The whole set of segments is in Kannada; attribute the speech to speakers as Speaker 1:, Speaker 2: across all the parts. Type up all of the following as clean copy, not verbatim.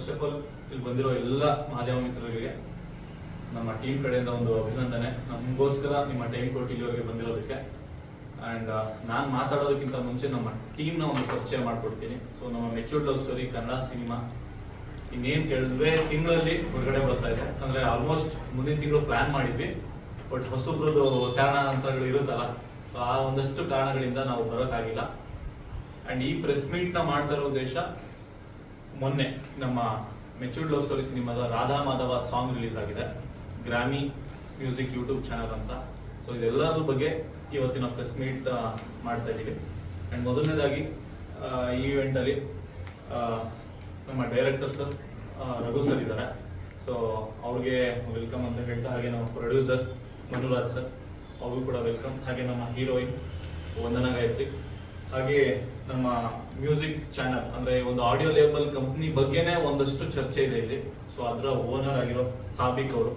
Speaker 1: ಫಸ್ಟ್ ಆಫ್ ಆಲ್ ಇಲ್ಲಿ ಬಂದಿರೋ ಎಲ್ಲ ಮಾಧ್ಯಮ ಮಿತ್ರರಿಗೆ ನಮ್ಮ ಟೀಮ್ ಕಡೆಯಿಂದ ಒಂದು ಅಭಿನಂದನೆ. ನಮಗೋಸ್ಕರ ನಿಮ್ಮ ಟೈಮ್ ಕೊಟ್ಟು ಇಲ್ಲಿವರೆಗೆ ಬಂದಿರೋದಕ್ಕೆ. ಆ್ಯಂಡ್ ನಾನು ಮಾತಾಡೋದಕ್ಕಿಂತ ಮುಂಚೆ ನಮ್ಮ ಟೀಮ್ನ ಒಂದು ಪರಿಚಯ ಮಾಡ್ಕೊಡ್ತೀನಿ. ಸೊ ನಮ್ಮ matured love story Kannada cinema ಇನ್ನೇನು ಕೇಳಿದ್ರೆ ತಿಂಗಳಲ್ಲಿ ಹೊರಗಡೆ ಬರ್ತಾ ಇದೆ. ಅಂದರೆ ಆಲ್ಮೋಸ್ಟ್ ಮುಂದಿನ ತಿಂಗಳು ಪ್ಲ್ಯಾನ್ ಮಾಡಿದ್ವಿ, ಬಟ್ ಹೊಸಬ್ರದ್ದು ಕಾರಣಾಂತರಗಳು ಇರುತ್ತಲ್ಲ, ಸೊ ಆ ಒಂದಷ್ಟು ಕಾರಣಗಳಿಂದ ನಾವು ಬರೋಕ್ಕಾಗಿಲ್ಲ. ಆ್ಯಂಡ್ ಈ ಪ್ರೆಸ್ ಮೀಟ್ನ ಮಾಡ್ತಾ ಇರೋ ಉದ್ದೇಶ, ಮೊನ್ನೆ ನಮ್ಮ ಮೆಚೂರ್ಡ್ ಲವ್ ಸ್ಟೋರಿ ಸಿನಿಮಾದ ರಾಧಾ ಮಾಧವ ಸಾಂಗ್ ರಿಲೀಸ್ ಆಗಿದೆ, ಗ್ರಾಮಿ ಮ್ಯೂಸಿಕ್ ಯೂಟ್ಯೂಬ್ ಚಾನಲ್ ಅಂತ. ಸೊ ಇದೆಲ್ಲದ್ರ ಬಗ್ಗೆ ಇವತ್ತಿನ ಪ್ರೆಸ್ ಮೀಟ್ ಮಾಡ್ತಾ ಇದ್ದೀವಿ. ಆ್ಯಂಡ್ ಮೊದಲನೇದಾಗಿ ಈ ಇವೆಂಟಲ್ಲಿ ನಮ್ಮ ಡೈರೆಕ್ಟರ್ ಸರ್ ರಘು ಸರ್ ಇದ್ದಾರೆ. ಸೊ ಅವ್ರಿಗೆ ವೆಲ್ಕಮ್ ಅಂತ ಹೇಳ್ತಾ, ಹಾಗೆ ನಮ್ಮ ಪ್ರೊಡ್ಯೂಸರ್ ಮನುರಾಜ್ ಸರ್ ಅವ್ರಿಗೂ ಕೂಡ ವೆಲ್ಕಮ್. ಹಾಗೆ ನಮ್ಮ ಹೀರೋಯಿನ್ ವಂದನಾ ಗಾಯತ್ರಿ, ಹಾಗೆ ನಮ್ಮ ಮ್ಯೂಸಿಕ್ ಚಾನಲ್ ಅಂದರೆ ಒಂದು ಆಡಿಯೋ ಲೇಬಲ್ ಕಂಪ್ನಿ ಬಗ್ಗೆನೇ ಒಂದಷ್ಟು ಚರ್ಚೆ ಇದೆ ಇಲ್ಲಿ. ಸೊ ಅದರ ಓನರ್ ಆಗಿರೋ ಸಾಬಿಕ್ ಅವರು,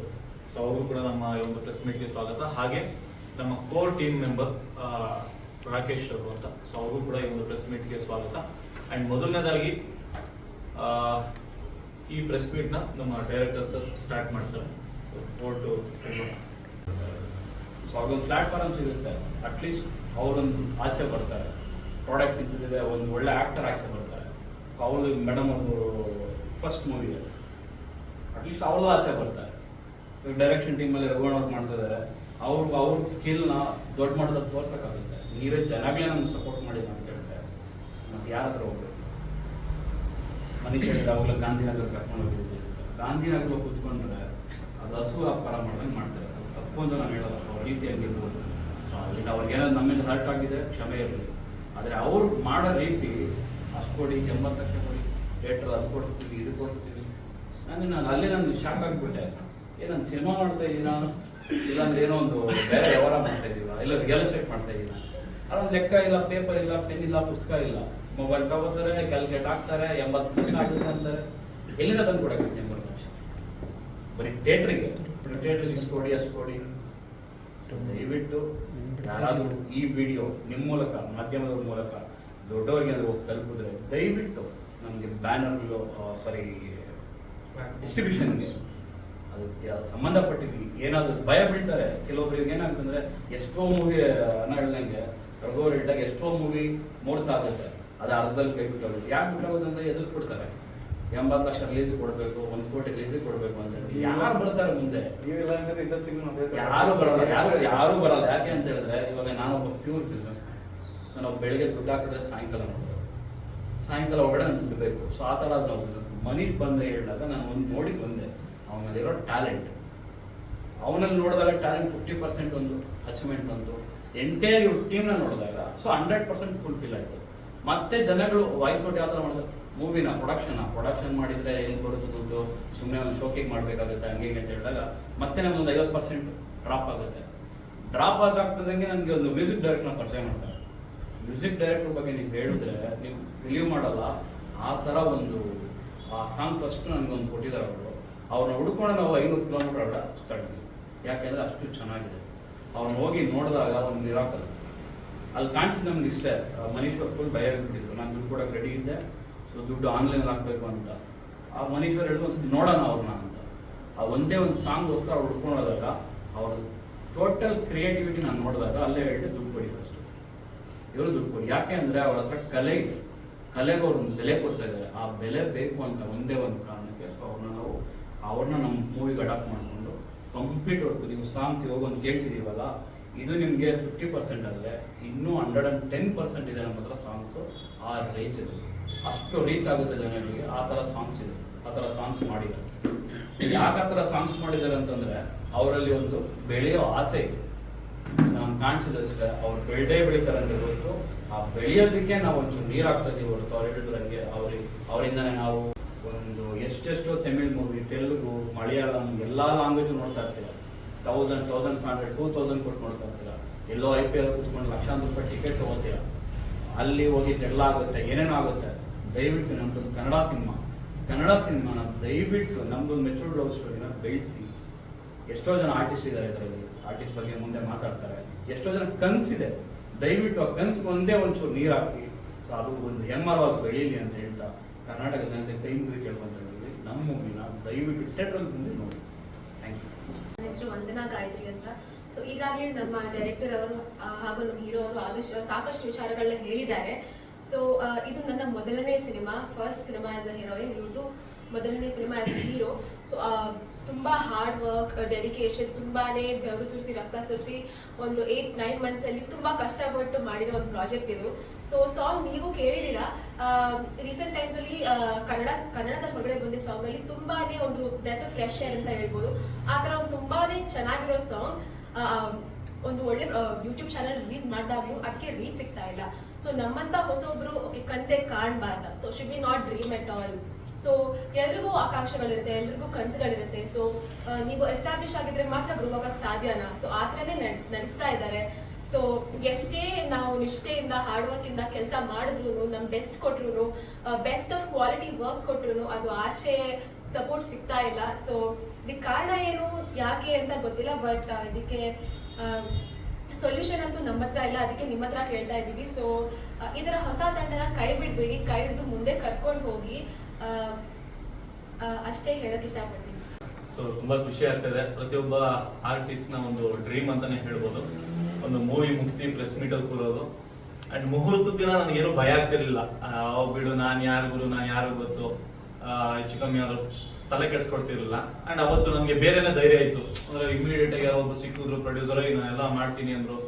Speaker 1: ಸೊ ಅವ್ರಿಗೂ ಕೂಡ ನಮ್ಮ ಒಂದು ಪ್ರೆಸ್ ಮೀಟ್ಗೆ ಸ್ವಾಗತ. ಹಾಗೆ ನಮ್ಮ ಕೋರ್ ಟೀಮ್ ಮೆಂಬರ್ ರಾಕೇಶ್ ಅವರು ಅಂತ, ಸೊ ಅವ್ರಿಗೂ ಕೂಡ ಈ ಒಂದು ಪ್ರೆಸ್ ಮೀಟ್ಗೆ ಸ್ವಾಗತ. ಆ್ಯಂಡ್ ಮೊದಲನೇದಾಗಿ ಈ ಪ್ರೆಸ್ ಮೀಟ್ನ ನಮ್ಮ ಡೈರೆಕ್ಟರ್ ಸರ್ ಸ್ಟಾರ್ಟ್ ಮಾಡ್ತಾರೆ.
Speaker 2: ಸೊ ಅದೊಂದು ಪ್ಲಾಟ್ಫಾರ್ಮ್ ಸಿಗುತ್ತೆ, ಅಟ್ಲೀಸ್ಟ್ ಅವರೊಂದು ಆಚೆ ಬರ್ತಾರೆ, ಪ್ರಾಡಕ್ಟ್ ಇದ್ದಿದೆ, ಒಂದು ಒಳ್ಳೆ ಆ್ಯಕ್ಟರ್ ಆಚೆ ಬರ್ತಾರೆ. ಅವ್ರದ್ದು ಮೇಡಮ್ ಅವರು ಫಸ್ಟ್ ಮೂವಿ, ಅಟ್ಲೀಸ್ಟ್ ಅವ್ರದ್ದು ಆಚೆ ಬರ್ತಾರೆ. ಈಗ ಡೈರೆಕ್ಷನ್ ಟೀಮಲ್ಲಿ ರಘುವಣ ಅವ್ರು ಮಾಡ್ತಿದ್ದಾರೆ, ಅವ್ರ ಸ್ಕಿಲ್ನ ದೊಡ್ಡ ಮಟ್ಟದಲ್ಲಿ ತೋರ್ಸೋಕ್ಕಾಗುತ್ತೆ. ನೀವೇ ಚೆನ್ನಾಗಲೇ ನಮ್ಗೆ ಸಪೋರ್ಟ್ ಮಾಡಿ ಅಂತ ಹೇಳ್ತಾರೆ. ಮತ್ತು ಯಾರ ಹತ್ರ ಹೋಗ್ಬೇಕು, ಮನೆ ಕೇಳಿದ್ರೆ ಅವಾಗಲೇ ಗಾಂಧಿನಗರ ಕರ್ಕೊಂಡು ಹೋಗಿದ್ದೆ. ಗಾಂಧಿನಗರ ಕೂತ್ಕೊಂಡ್ರೆ ಅದು ಹಸು ವ್ಯಾಪಾರ ಮಾಡ್ದಂಗೆ ಮಾಡ್ತಾರೆ. ಅದು ತಪ್ಪು ಅಂತ ನಾನು ಹೇಳೋಲ್ಲ, ಅವ್ರ ರೀತಿಯಾಗಿರ್ಬೋದು. ಸೊ ಅಲ್ಲಿ ಅವ್ರಿಗೆ ಏನಾದ್ರು ನಮ್ಮಿಂದ ಹರ್ಟ್ ಆಗಿದೆ, ಕ್ಷಮೆ ಇರಲಿ. ಆದರೆ ಅವ್ರು ಮಾಡೋ ರೀತಿ, ಅಷ್ಟು ಕೊಡಿ, 80 ಲಕ್ಷ ಕೊಡಿ, ಥಿಯೇಟ್ರ್ ಅದು ಕೊಡಿಸ್ತೀವಿ, ಇದು ಕೊಡಿಸ್ತೀವಿ. ನಾನು ಅಲ್ಲೇ ಶಾಕ್ ಆಗಿಬಿಟ್ಟೆ. ನಾನು ಸಿನಿಮಾ ಮಾಡ್ತಾ ಇದ್ದೀನ, ಇಲ್ಲಾಂದ್ರೆ ಏನೋ ಒಂದು ಬೇರೆ ವ್ಯವಹಾರ ಮಾಡ್ತಾ ಇದ್ದೀವ, ಇಲ್ಲ ರಿಯಲ್ ಎಸ್ಟೇಟ್ ಮಾಡ್ತಾ ಇದ್ದೀನ. ಅದೊಂದು ಲೆಕ್ಕ ಇಲ್ಲ, ಪೇಪರ್ ಇಲ್ಲ, ಪೆನ್ ಇಲ್ಲ, ಪುಸ್ತಕ ಇಲ್ಲ. ಮೊಬೈಲ್ ತಗೋತಾರೆ, ಕ್ಯಾಲ್ಕುಲೇಟ್ ಹಾಕ್ತಾರೆ, 80 ಲಕ್ಷ ಆಗಿದೆ ಅಂತಾರೆ. ಎಲ್ಲಿಂದ ತಂದು ಕೊಡಕ್ಕೆ 80 ಲಕ್ಷ? ಬರೀ ಥಿಯೇಟ್ರಿಗೆ ಇಷ್ಟು ಕೊಡಿ, ಅಷ್ಟು ಕೊಡಿ. ದಯವಿಟ್ಟು ಯಾರಾದರೂ ಈ ವಿಡಿಯೋ ನಿಮ್ಮ ಮೂಲಕ, ಮಾಧ್ಯಮದ ಮೂಲಕ ದೊಡ್ಡವರಿಗೆ ಅದು ಹೋಗಿ ತಲುಪಿದ್ರೆ ದಯವಿಟ್ಟು ನಮಗೆ ಬ್ಯಾನರ್ಗಳು, ಡಿಸ್ಟ್ರಿಬ್ಯೂಷನ್ಗೆ ಅದಕ್ಕೆ ಸಂಬಂಧಪಟ್ಟಿದ್ವಿ ಏನಾದರೂ ಭಯ ಬೀಳ್ತಾರೆ. ಕೆಲವೊಬ್ಬರಿಗೆ ಏನಾಗ್ತಂದ್ರೆ, ಎಷ್ಟೋ ಮೂವಿ ಅನ್ನ ಹೇಳ್ದಂಗೆ ರಘು ಹೇಳಿದಾಗ ಎಷ್ಟೋ ಮೂವಿ ಮೂಡ್ತಾ ಆಗುತ್ತೆ, ಅದು ಅರ್ಧದಲ್ಲಿ ಕೈ ಬಿಟ್ಟೋಗುತ್ತೆ. ಯಾಕೆ ಬಿಟ್ಟೋಗೋದಂದ್ರೆ ಎದುರಿಸ್ಬಿಡ್ತಾರೆ. 80 ಲಕ್ಷ ರಿಲೀಸ್ ಕೊಡಬೇಕು, 1 ಕೋಟಿ ರಿಲೀಸ್ ಕೊಡಬೇಕು ಅಂತ ಹೇಳಿ ಯಾರು ಬರ್ತಾರೆ ಮುಂದೆ? ಯಾರು ಬರಲ್ಲ, ಯಾರು ಬರಲ್ಲ. ಯಾಕೆ ಅಂತ ಹೇಳಿದ್ರೆ, ಇವಾಗ ನಾನೊಬ್ಬ ಪ್ಯೂರ್ ಬಿಸ್ನೆಸ್. ಸೊ ನಾವು ಬೆಳಗ್ಗೆ ದುಡ್ಡು ಹಾಕಿದ್ರೆ ಸಾಯಂಕಾಲ ನೋಡ್ಬೋದು, ಸಾಯಂಕಾಲ ಒಳಗಡೆ ನಾನು ದುಡ್ಬೇಕು. ಸೊ ಆ ಥರ ನಾವು ಮನೀಶ್ ಬಂದು ಹೇಳಿದಾಗ ನಾನು ಒಂದು ನೋಡಿದ್ದು ಒಂದೇ, ಅವನಲ್ಲಿರೋ ಟ್ಯಾಲೆಂಟ್. ಅವನಲ್ಲಿ ನೋಡಿದಾಗ ಟ್ಯಾಲೆಂಟ್ 50% ಒಂದು ಅಚೀವ್ಮೆಂಟ್ ಬಂತು. ಎಂಟೈರ್ ಇವ್ರ ಟೀಮ್ನ ನೋಡಿದಾಗ ಸೊ 100% ಫುಲ್ಫಿಲ್ ಆಯಿತು. ಮತ್ತೆ ಜನಗಳು ವಾಯ್ಸ್ ಔಟ್ ಯಾವ ಥರ ಮಾಡಿದ್ರು, ಮೂವಿನ ಪ್ರೊಡಕ್ಷನ್ ಮಾಡಿದರೆ ಎಲ್ಲಿ ಬರುತ್ತೆ ದುಡ್ಡು, ಸುಮ್ಮನೆ ಒಂದು ಶೋಕಿಗೆ ಮಾಡಬೇಕಾಗುತ್ತೆ ಹಂಗೆ ಅಂತ ಹೇಳಿದಾಗ ಮತ್ತೆ ನಮಗೊಂದು 50% ಡ್ರಾಪ್ ಆಗುತ್ತೆ. ಡ್ರಾಪ್ ಆದಾಗ್ತದಂಗೆ ನನಗೆ ಒಂದು ಮ್ಯೂಸಿಕ್ ಡೈರೆಕ್ಟರ್ನ ಪರಿಚಯ ಮಾಡ್ತಾರೆ. ಮ್ಯೂಸಿಕ್ ಡೈರೆಕ್ಟರ್ ಬಗ್ಗೆ ನೀವು ಹೇಳಿದ್ರೆ ನೀವು ಬಿಲೀವ್ ಮಾಡಲ್ಲ. ಆ ಥರ ಒಂದು ಆ ಸಾಂಗ್ ಫಸ್ಟ್ ನನಗೊಂದು ಕೊಟ್ಟಿದ್ದಾರೆ ಅವರು. ಅವ್ರನ್ನ ಹುಡ್ಕೊಂಡು ನಾವು 500 ಕಿಲೋಮೀಟರ್ ಅಲ್ಲ ಸುತ್ತಾಡ್ತೀವಿ, ಯಾಕೆಂದರೆ ಅಷ್ಟು ಚೆನ್ನಾಗಿದೆ. ಅವ್ರನ್ನ ಹೋಗಿ ನೋಡಿದಾಗ ಒಂದು ಮಿರಾಕಲ್ ಅಲ್ಲಿ ಕಾಣಿಸಿದ್ದು ನಮ್ಗೆ ಇಷ್ಟೇ. ಮನೀಶ್ವರ್ ಫುಲ್ ಭಯ ಬಿಟ್ಟಿದ್ರು, ನಾನು ದುಡ್ಡು ಕೊಡೋಕೆ ರೆಡಿ ಇದ್ದೆ, ಸೊ ದುಡ್ಡು ಆನ್ಲೈನಲ್ಲಿ ಹಾಕಬೇಕು ಅಂತ. ಆ ಮನೀಶ್ವರ್ ಹೇಳಿದ್ರು ಒಂದ್ಸತಿ ನೋಡೋಣ ಅವ್ರನ್ನ ಅಂತ. ಆ ಒಂದೇ ಒಂದು ಸಾಂಗ್ಗೋಸ್ಕರ ಅವ್ರು ಹುಡ್ಕೊಂಡೋದಾಗ ಅವ್ರ ಟೋಟಲ್ ಕ್ರಿಯೇಟಿವಿಟಿ ನಾನು ನೋಡಿದಾಗ ಅಲ್ಲೇ ಹೇಳಿದೆ, ದುಡ್ಡು ಕೊಡಿ ಫಸ್ಟು, ಇವರು ದುಡ್ಡು ಕೊಡಿ. ಯಾಕೆ ಅಂದರೆ ಅವ್ರ ಹತ್ರ ಕಲೆ ಇದೆ, ಕಲೆಗೆ ಅವ್ರನ್ನ ಬೆಲೆ ಕೊಡ್ತಾ ಇದ್ದಾರೆ. ಆ ಬೆಲೆ ಬೇಕು ಅಂತ ಒಂದೇ ಒಂದು ಕಾರಣಕ್ಕೆ ಸೊ ಅವ್ರನ್ನ ನಮ್ಮ ಮೂವಿಗೆ ಅಡಾಪ್ಟ್ ಮಾಡಿಕೊಂಡು ಕಂಪ್ಲೀಟ್ ಹೊಡ್ಬೋದು. ನೀವು ಸಾಂಗ್ಸ್ ಇವಾಗ ಒಂದು ಕೇಳ್ತಿದ್ದೀವಲ್ಲ, ಇದು ನಿಮಗೆ 50% ಅಲ್ಲದೆ ಇನ್ನೂ 110% ಇದೆ ನಮ್ಮ ಹತ್ರ ಸಾಂಗ್ಸು. ಆ ರೇಂಜ್ ಇದೆ, ಅಷ್ಟು ರೀಚ್ ಆಗುತ್ತೆ ಜನಗಳಿಗೆ. ಆ ಥರ ಸಾಂಗ್ಸ್ ಇದೆ, ಆ ಥರ ಸಾಂಗ್ಸ್ ಮಾಡಿದ್ದಾರೆ. ಯಾಕೆ ಆ ಥರ ಸಾಂಗ್ಸ್ ಮಾಡಿದ್ದಾರೆ ಅಂತಂದರೆ ಅವರಲ್ಲಿ ಒಂದು ಬೆಳೆಯೋ ಆಸೆ ಇದೆ. ನಮ್ಗೆ ಕಾಣಿಸಿದಷ್ಟೇ ಅವ್ರು ಬೆಳೀತಾರೆ ಅಂತ ಗೊತ್ತು. ಆ ಬೆಳೆಯೋದಕ್ಕೆ ನಾವು ಒಂಚೂರು ನೀರು ಹಾಕ್ತಾ ಇದೀವಿ ಹೊರತು ಅವ್ರು ಹೇಳಿದ್ರಂಗೆ ಅವರಿಂದನೇ ನಾವು ಒಂದು ಎಷ್ಟೆಷ್ಟೋ ತಮಿಳ್ ಮೂವಿ, ತೆಲುಗು, ಮಲಯಾಳಂ ಎಲ್ಲ ಲ್ಯಾಂಗ್ವೇಜ್ ನೋಡ್ತಾ ಇರ್ತೀರ. 1000, 1500, 2000 ಕೊಟ್ಟು ನೋಡ್ತಾ ಇರ್ತೀರ. ಎಲ್ಲೋ IPL ಕೂತ್ಕೊಂಡು ಲಕ್ಷಾಂತರ ರೂಪಾಯಿ ಟಿಕೆಟ್ ತೊಗೋತೀರ, ಅಲ್ಲಿ ಹೋಗಿ ಜಗಳ ಆಗುತ್ತೆ, ಏನೇನೋ ಆಗುತ್ತೆ. ದಯವಿಟ್ಟು ನಮ್ಮದೊಂದು ಕನ್ನಡ ಸಿನಿಮಾನ ದಯವಿಟ್ಟು ನಮ್ಮದೊಂದು ಮೆಚೂರ್ಡ್ ಲವ್ ಸ್ಟೋರಿನ ಬೆಳೆಸಿ. ಎಷ್ಟೋ ಜನ ಆರ್ಟಿಸ್ಟ್ ಇದ್ದಾರೆ ಇದರಲ್ಲಿ, ಆರ್ಟಿಸ್ಟ್ ಬಗ್ಗೆ ಮುಂದೆ ಮಾತಾಡ್ತಾರೆ. ಎಷ್ಟೋ ಜನ ಕನಸಿದೆ, ದಯವಿಟ್ಟು ಆ ಕನಸಿಗೆ ಒಂದೇ ಒಂಚೂರು ನೀರು ಹಾಕಿ. ಸೊ ಅದು ಒಂದು ಹೆಮ್ಮರವಾಗಿ ಬೆಳೀಲಿ ಅಂತ ಹೇಳ್ತಾ ಕರ್ನಾಟಕ ಜನತೆ ಕೈ ಮುಗಿ ಕೇಳ್ಕೊಂತ ಇದ್ದೀವಿ, ನಮ್ಮ ಮೂವಿನ ದಯವಿಟ್ಟು ಥಿಯೇಟ್ರಲ್ಲಿ ಬಂದು ನೋಡಿ. Thank you.
Speaker 3: ನನ್ನ ಹೆಸರು ವಂದನಾ ಗಾಯತ್ರಿ ಅಂತ. ಸೊ ಈಗಾಗಲೇ ನಮ್ಮ ಡೈರೆಕ್ಟರ್ ಅವರು ಹಾಗೂ ನಮ್ಮ ಹೀರೋ ಅವರು ಸಾಕಷ್ಟು ವಿಚಾರಗಳನ್ನ ಹೇಳಿದ್ದಾರೆ. ಸೊ ಇದು ನನ್ನ ಮೊದಲನೇ cinema, first cinema as a heroine, ಇವ್ರದ್ದು ಮೊದಲನೇ cinema as a hero. So ತುಂಬ ಹಾರ್ಡ್ ವರ್ಕ್, ಡೆಡಿಕೇಶನ್, ತುಂಬಾನೇ ಬೆವರು ಸುರಿಸಿ ರಕ್ತ ಸುರಿಸಿ ಒಂದು 8-9 ಮಂತ್ಸಲ್ಲಿ ತುಂಬ ಕಷ್ಟಪಟ್ಟು ಮಾಡಿರೋ ಒಂದು ಪ್ರಾಜೆಕ್ಟ್ ಇದು. ಸೊ ಸಾಂಗ್ ನೀವು ಕೇಳಿದ್ದೀರಾ, ರೀಸೆಂಟ್ ಟೈಮ್ಸಲ್ಲಿ ಕನ್ನಡದ ಹೊರಗಡೆ ಬಂದಿದ್ದ ಸಾಂಗಲ್ಲಿ ತುಂಬಾನೇ ಒಂದು ಬ್ರೆತ್ ಫ್ರೆಶ್ ಏರ್ ಅಂತ ಹೇಳ್ಬೋದು. ಆ ಥರ ಒಂದು ತುಂಬಾನೇ ಚೆನ್ನಾಗಿರೋ ಸಾಂಗ್ ಒಂದು ಒಳ್ಳೆ ಯೂಟ್ಯೂಬ್ ಚಾನಲ್ ರಿಲೀಸ್ ಮಾಡಿದಾಗ್ಲೂ ಅದಕ್ಕೆ ರೀಚ್ ಸಿಗ್ತಾ ಇಲ್ಲ. ಸೊ ನಮ್ಮಂತ ಹೊಸೊಬ್ರು ಕನ್ಸೆ ಕಾಣಬಾರ್ದ, so should be not dream at all. So ಎಲ್ರಿಗೂ ಆಕಾಂಕ್ಷೆಗಳಿರುತ್ತೆ, ಎಲ್ರಿಗೂ ಕನಸುಗಳಿರುತ್ತೆ. ಸೊ ನೀವು ಎಸ್ಟಾಬ್ಲಿಷ್ ಆಗಿದ್ರೆ ಮಾತ್ರ ಗ್ರೋ ಆಗಕ್ಕೆ ಸಾಧ್ಯನಾ? ಸೊ ಆ ಥರನೇ ನಡೆಸ್ತಾ ಇದ್ದಾರೆ. ಸೊ ಎಷ್ಟೇ ನಾವು ನಿಷ್ಠೆಯಿಂದ ಹಾರ್ಡ್ ವರ್ಕಿಂದ ಕೆಲಸ ಮಾಡಿದ್ರು, ನಮ್ಮ ಬೆಸ್ಟ್ ಕೊಟ್ರು, ಬೆಸ್ಟ್ ಆಫ್ ಕ್ವಾಲಿಟಿ ವರ್ಕ್ ಕೊಟ್ರು ಅದು ಆಚೆ ಸಪೋರ್ಟ್ ಸಿಗ್ತಾ ಇಲ್ಲ. ಸೊ ಇದಕ್ಕೆ ಕಾರಣ ಏನು, ಯಾಕೆ ಅಂತ ಗೊತ್ತಿಲ್ಲ. ಬಟ್ ಇದಕ್ಕೆ ಸೊಲ್ಯೂಷನ್ ಅಂತೂ ನಮ್ಮ ಹತ್ರ ಇಲ್ಲ, ಅದಕ್ಕೆ ನಿಮ್ಮ ಹತ್ರ ಕೇಳ್ತಾ ಇದ್ದೀವಿ. ಸೊ ಇದರ ಹೊಸ ತಂಡನ ಕೈ ಬಿಡಬೇಡಿ, ಕೈ ಹಿಡಿದು ಮುಂದೆ ಕರ್ಕೊಂಡು ಹೋಗಿ, ಅಷ್ಟೇ ಹೇಳಕ್ ಇಷ್ಟಪಡ್ತೀನಿ.
Speaker 1: ಸೊ ತುಂಬಾ ಖುಷಿ ಆಗ್ತದೆ. ಪ್ರತಿಯೊಬ್ಬ ಆರ್ಟಿಸ್ಟ್ ನ ಒಂದು ಡ್ರೀಮ್ ಅಂತಾನೆ ಹೇಳ್ಬೋದು, ಒಂದು ಮೂವಿ ಮುಗಿಸಿ ಪ್ರೆಸ್ ಮೀಟ್ ಅಲ್ಲಿ ಕೂರೋದು. ಅಂಡ್ ಮುಹೂರ್ತದ ದಿನ ನನಗೇನು ಭಯ ಆಗ್ತಿರ್ಲಿಲ್ಲ. ಬಿಡು, ನಾನು ಯಾರು ಗುರು, ನಾನು ಯಾರು ಗೊತ್ತು, ಹೆಚ್ಚು ಕಮ್ಮಿ ಆದ್ರೂ ತಲೆ ಕೆಡ್ಸ್ಕೊಡ್ತಿರ್ಲಿಲ್ಲ. ಅಂಡ್ ಅವತ್ತು ನನಗೆ ಬೇರೆನೇ ಧೈರ್ಯ ಇತ್ತು. ಅಂದ್ರೆ ಇಮಿಡಿಯೇಟ್ ಆಗಿ ಯಾರೊಬ್ಬರು ಸಿಕ್ಕಿದ್ರು, ಪ್ರೊಡ್ಯೂಸರ್ ನಾನೆಲ್ಲ ಮಾಡ್ತೀನಿ ಅಂದ್ರು,